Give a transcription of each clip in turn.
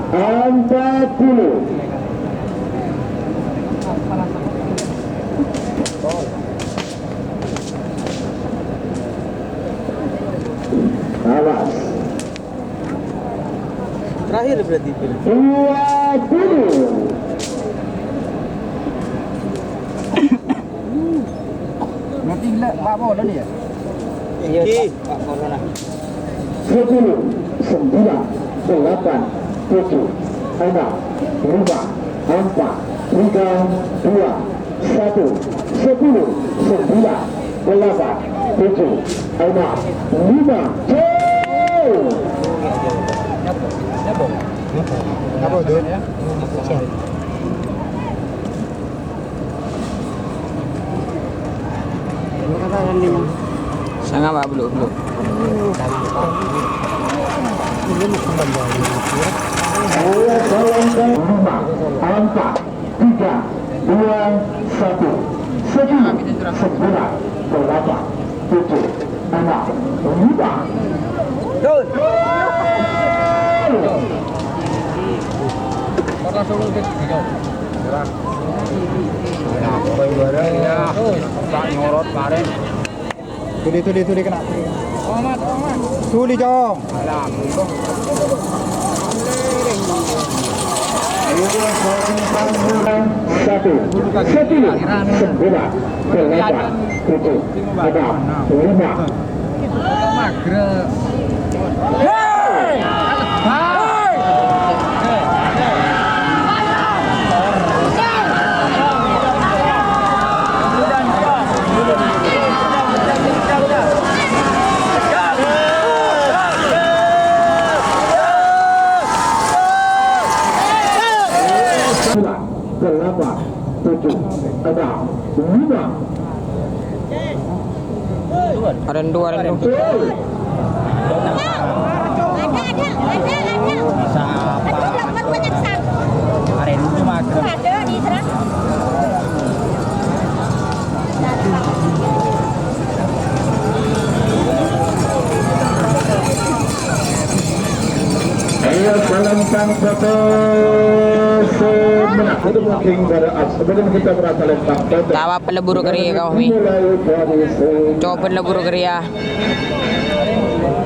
40. Awas. Terakhir berarti 20. berarti gila Pak Bola nih ya? Iya Pak Bola. 10, 9, 8, 7, 6, 5, 4, 3, 2, 1, 10, 9, 8, 7, 6, 5, Apa tuh? Sangat Pak belum. Lima, empat, tiga, dua, satu, 10, 9, 8, 7, 6, 5. Langsung ke video. Nyorot kemarin. Tuli kena. Omat. Tuli jong. Satu, 10, 9, 8, 7, 6, 5. Magreb. Delapan, 7, 6, 5. Arendu. Ada. Bisa apa? Banyak sak. Arendu magreb. Ada di sana. Ayo salam sang foto semenang itu mungkin pada sebelum kita berasa lempang foto. Tawa peleburu keri kau mi. Coba peleburu keri ya.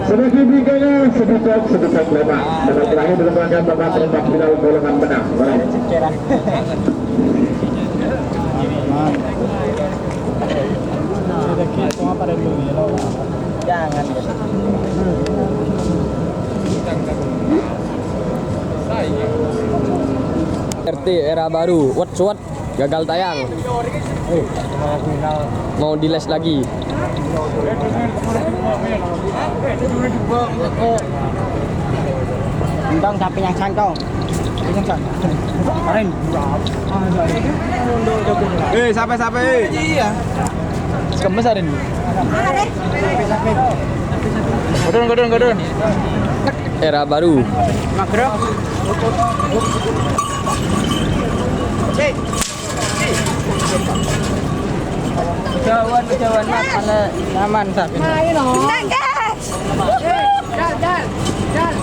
Sedikit bingkainya sedesak lemah. Dan terakhir dilemahkan babak perempat final golongan menang. Jangan. RT era baru, what gagal tayang. Mau diles lagi. Bang sampai yang sangkong. Yang sangkong. Karen. Sampai. Iya. Kemes hari ini. Godon. Era baru. Magreb. Kejauhan mas malah nyaman tapi. Main loh. Jalan.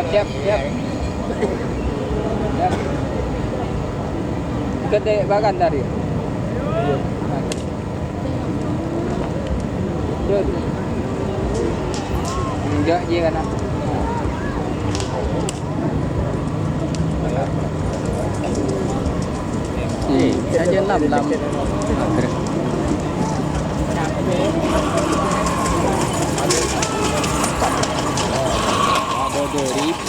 Siap. Gede bagan tadi. Enggak, iya kan. Saja lam. Ada dari